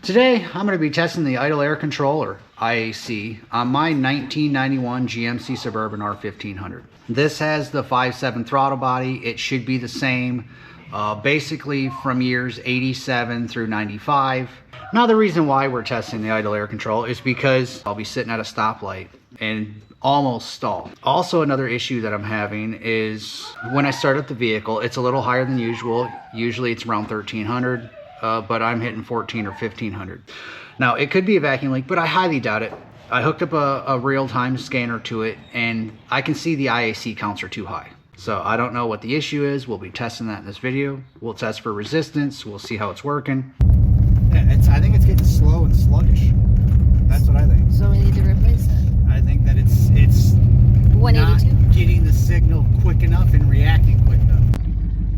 Today, I'm going to be testing the idle air control, or IAC, on my 1991 GMC Suburban R1500. This has the 5.7 throttle body. It should be the same basically from years 87 through 95. Now, the reason why we're testing the idle air control is because I'll be sitting at a stoplight and almost stall. Also, another issue that I'm having is when I start up the vehicle, it's a little higher than usual. Usually it's around 1300. But I'm hitting 14 or 1500. Now, it could be a vacuum leak, but I highly doubt it. I hooked up a real-time scanner to it, and I can see the IAC counts are too high. So I don't know what the issue is. We'll be testing that in this video. We'll test for resistance. We'll see how it's working. Yeah, I think it's getting slow and sluggish. That's what I think. So we need to replace it. I think that it's 182? Not getting the signal quick enough and reacting quick enough.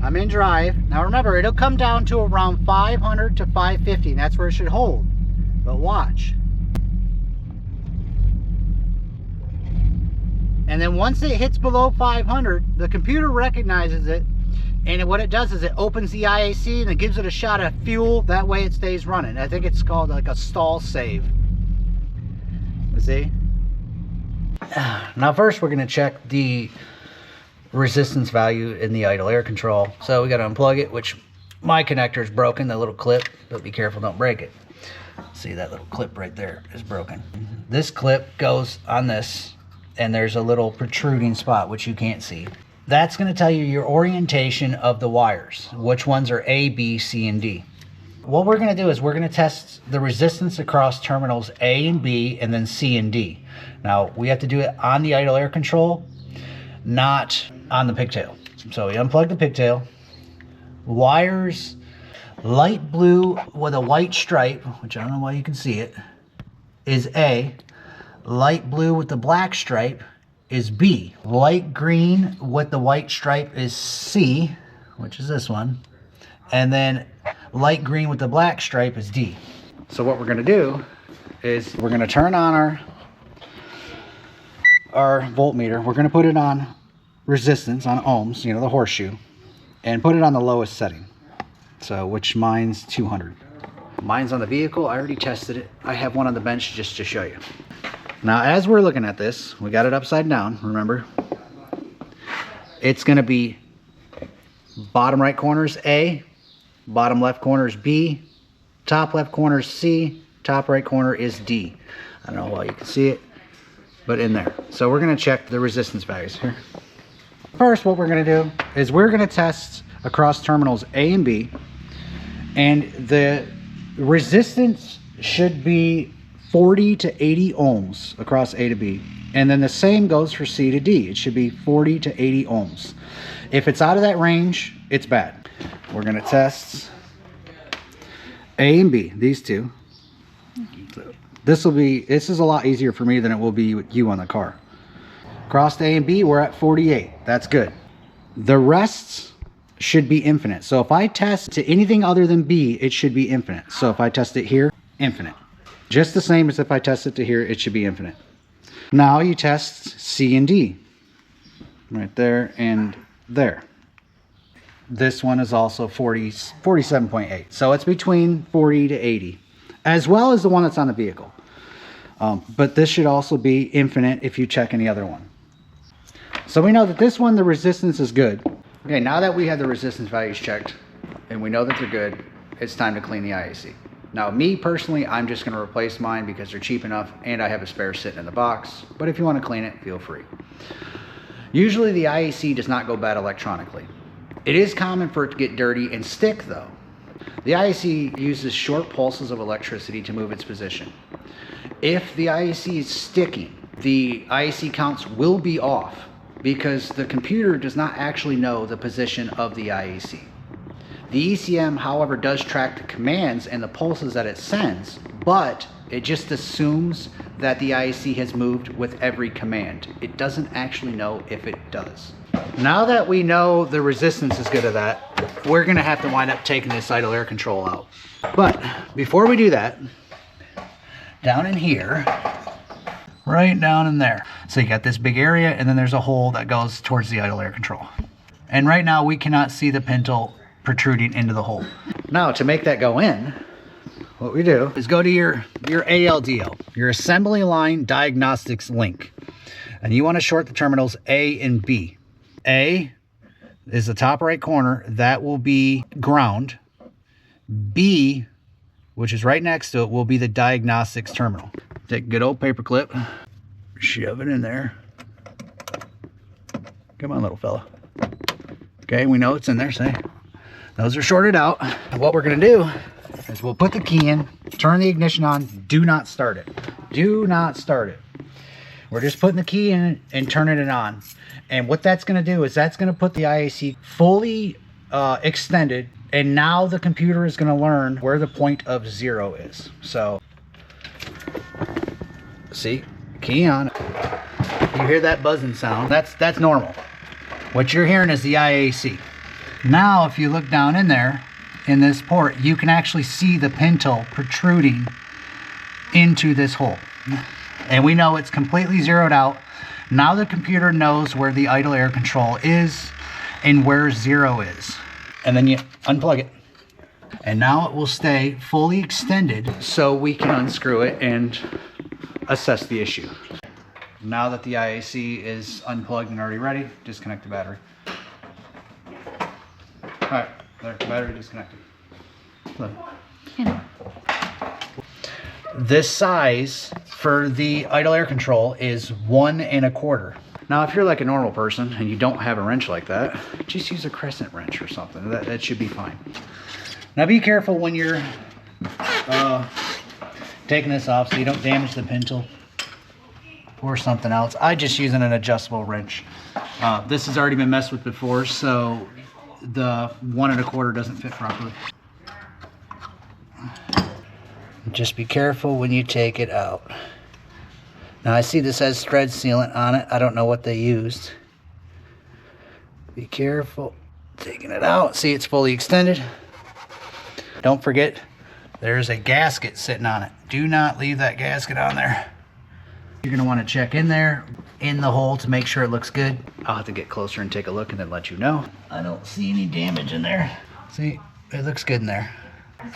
I'm in drive. Now remember, it'll come down to around 500 to 550, and that's where it should hold. But watch. And then once it hits below 500, the computer recognizes it, and what it does is it opens the IAC and it gives it a shot of fuel. That way it stays running. I think it's called like a stall save. See? Now first we're going to check the resistance value in the idle air control. So we got to unplug it, which my connector is broken, the little clip, but be careful, don't break it. See, that little clip right there is broken. This clip goes on this, and there's a little protruding spot which you can't see. That's going to tell you your orientation of the wires, which ones are A, B, C, and D. What we're going to do is we're going to test the resistance across terminals A and B, and then C and D. Now, we have to do it on the idle air control, not on the pigtail. So we unplug the pigtail. Wires light blue with a white stripe, which I don't know why you can see it, is A. Light blue with the black stripe is B. Light green with the white stripe is C, which is this one. And then light green with the black stripe is D. So what we're going to do is we're going to turn on our voltmeter. We're going to put it on resistance, on ohms, you know, the horseshoe, and put it on the lowest setting. So, which mine's 200. Mine's on the vehicle. I already tested it. I have one on the bench just to show you. Now, as we're looking at this, we got it upside down, remember? It's going to be bottom right corner is A, bottom left corner is B, top left corner is C, top right corner is D. I don't know why you can see it, but in there. So we're going to check the resistance values here. First, what we're going to do is we're going to test across terminals A and B, and the resistance should be 40 to 80 ohms across A to B, and then the same goes for C to D. It should be 40 to 80 ohms. If it's out of that range, it's bad. We're going to test A and B, these two. So this is a lot easier for me than it will be with you on the car. Across A and B, we're at 48. That's good. The rests should be infinite. So if I test to anything other than B, it should be infinite. So if I test it here, infinite. Just the same as if I test it to here, it should be infinite. Now you test C and D. Right there and there. This one is also 47.8. So it's between 40 to 80, as well as the one that's on the vehicle. But this should also be infinite if you check any other one. So we know that this one, the resistance is good. Okay, now that we have the resistance values checked and we know that they're good, it's time to clean the IAC. Now, me personally, I'm just going to replace mine because they're cheap enough and I have a spare sitting in the box. But if you want to clean it, feel free. Usually the IAC does not go bad electronically. It is common for it to get dirty and stick though. The IAC uses short pulses of electricity to move its position. If the IAC is sticking, the IAC counts will be off because the computer does not actually know the position of the IAC. The ECM, however, does track the commands and the pulses that it sends, but it just assumes that the IAC has moved with every command. It doesn't actually know if it does. Now that we know the resistance is good at that, we're going to have to wind up taking this idle air control out. But before we do that, down in here, right down in there. So you got this big area, and then there's a hole that goes towards the idle air control. And right now we cannot see the pintle protruding into the hole. Now to make that go in, what we do is go to your ALDL, your assembly line diagnostics link. And you want to short the terminals A and B. A is the top right corner. That will be ground. B, which is right next to it, will be the diagnostics terminal. Take a good old paper clip, shove it in there. Come on, little fella. Okay, we know it's in there, say. Those are shorted out. And what we're gonna do is we'll put the key in, turn the ignition on, do not start it. Do not start it. We're just putting the key in and turning it on. And what that's gonna do is that's gonna put the IAC fully extended, and now the computer is gonna learn where the point of zero is. So, see, key on. You hear that buzzing sound, that's normal. What you're hearing is the IAC. Now, if you look down in there, in this port, you can actually see the pintle protruding into this hole. And we know it's completely zeroed out. Now the computer knows where the idle air control is and where zero is. And then you unplug it. And now it will stay fully extended so we can unscrew it and assess the issue. Now that the IAC is unplugged and already ready, disconnect the battery. All right, there, battery disconnected. Look. Yeah. This size for the idle air control is 1 1/4. Now, if you're like a normal person and you don't have a wrench like that, just use a crescent wrench or something. That should be fine. Now, be careful when you're taking this off so you don't damage the pintle or something else. I just using an adjustable wrench. This has already been messed with before, so the 1 1/4 doesn't fit properly. Just be careful when you take it out. Now I see this has thread sealant on it. I don't know what they used. Be careful taking it out. See, it's fully extended. Don't forget, there's a gasket sitting on it. Do not leave that gasket on there. You're gonna want to check in there, in the hole, to make sure it looks good. I'll have to get closer and take a look and then let you know. I don't see any damage in there. See, it looks good in there.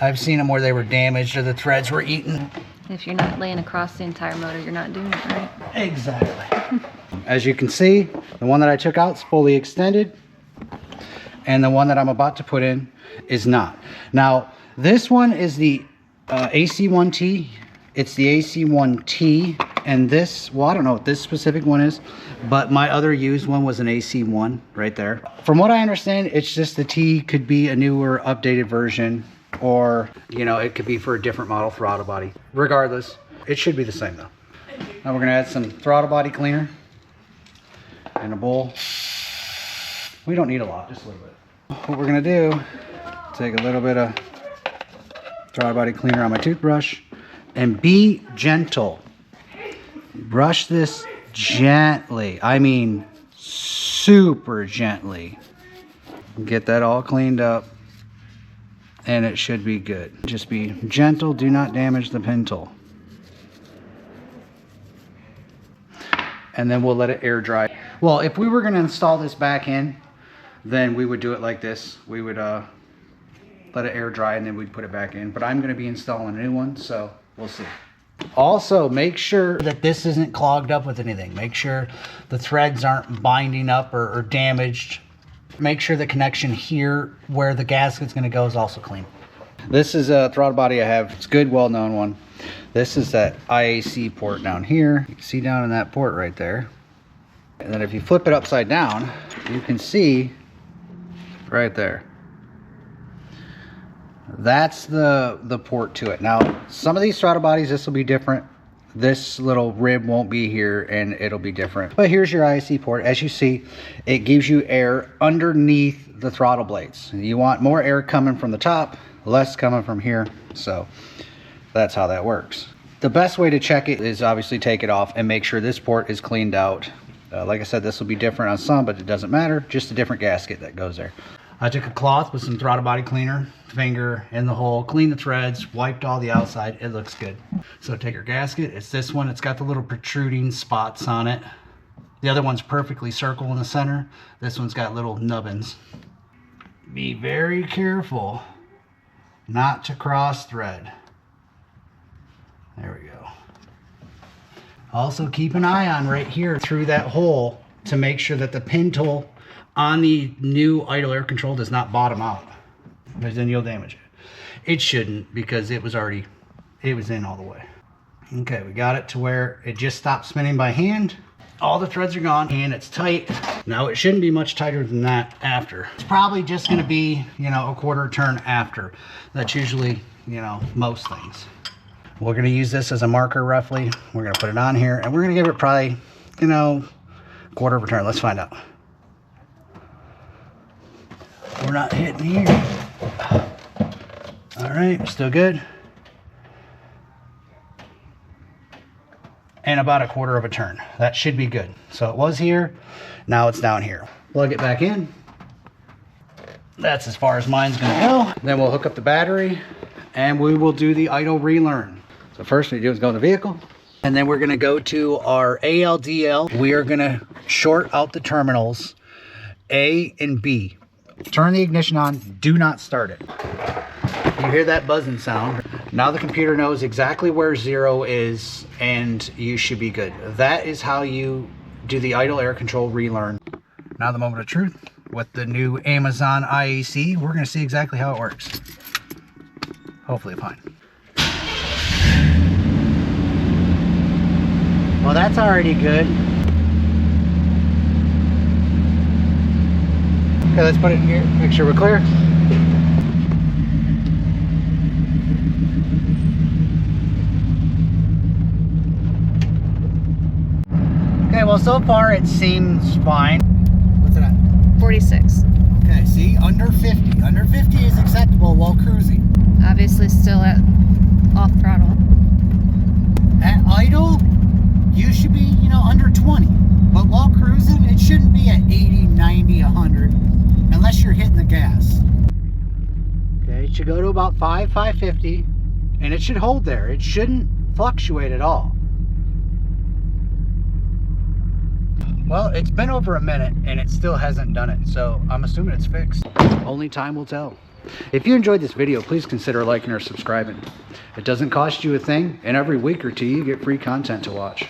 I've seen them where they were damaged or the threads were eaten. If you're not laying across the entire motor, you're not doing it right. Exactly. As you can see, the one that I took out is fully extended, and the one that I'm about to put in is not. Now, this one is the AC1T. It's the AC1T, and this, well, I don't know what this specific one is, but my other used one was an AC1 right there. From what I understand, it's just the T could be a newer, updated version, or, you know, it could be for a different model throttle body. Regardless, it should be the same though. Now we're gonna add some throttle body cleaner in a bowl. We don't need a lot, just a little bit. What we're gonna do, take a little bit of throttle body cleaner on my toothbrush, and be gentle. Brush this gently. I mean, super gently. Get that all cleaned up, and it should be good. Just be gentle, do not damage the pintle. And then we'll let it air dry. Well, if we were gonna install this back in, then we would do it like this. We would let it air dry and then we'd put it back in. But I'm gonna be installing a new one, so we'll see. Also, make sure that this isn't clogged up with anything. Make sure the threads aren't binding up or damaged. Make sure the connection here where the gasket's going to go is also clean. This is a throttle body I have. It's a good, well-known one. This is that IAC port down here. You can see down in that port right there. And then if you flip it upside down, you can see right there. That's the port to it. Now, some of these throttle bodies, this will be different. This little rib won't be here and it'll be different. But here's your IAC port. As you see, it gives you air underneath the throttle blades. You want more air coming from the top, less coming from here. So that's how that works. The best way to check it is obviously take it off and make sure this port is cleaned out. Like I said, this will be different on some, but it doesn't matter. Just a different gasket that goes there. I took a cloth with some throttle body cleaner, finger in the hole, cleaned the threads, wiped all the outside. It looks good. So take your gasket. It's this one. It's got the little protruding spots on it. The other one's perfectly circle in the center. This one's got little nubbins. Be very careful not to cross thread. There we go. Also keep an eye on right here through that hole to make sure that the pin tool on the new idle air control does not bottom out, because then you'll damage it. It shouldn't, because it was in all the way. Okay, we got it to where it just stopped spinning by hand. All the threads are gone and it's tight. Now it shouldn't be much tighter than that after. It's probably just gonna be, you know, a quarter turn after. That's usually, you know, most things. We're gonna use this as a marker roughly. We're gonna put it on here and we're gonna give it probably, you know, quarter of a turn. Let's find out. We're not hitting here. All right, still good. And about a quarter of a turn. That should be good. So it was here, now it's down here. Plug it back in. That's as far as mine's gonna go. Then we'll hook up the battery and we will do the idle relearn. So first thing we do is go in the vehicle, and then we're gonna go to our ALDL. We are gonna short out the terminals A and B. Turn the ignition on, do not start it. You hear that buzzing sound. Now the computer knows exactly where 0 is and you should be good. That is how you do the idle air control relearn. Now the moment of truth with the new Amazon IAC. We're gonna see exactly how it works. Hopefully fine. Well, that's already good. Okay, let's put it in here, make sure we're clear. Okay, well, so far it seems fine. What's it at? 46. Okay, see, under 50. Under 50 is acceptable while cruising. Obviously still at off throttle. At idle, you should be, you know, under 20. But while cruising, it shouldn't be at 80, 90, 100, unless you're hitting the gas. Okay, it should go to about 550, and it should hold there. It shouldn't fluctuate at all. Well, it's been over a minute and it still hasn't done it, so I'm assuming it's fixed. Only time will tell. If you enjoyed this video, please consider liking or subscribing. It doesn't cost you a thing, and every week or two you get free content to watch.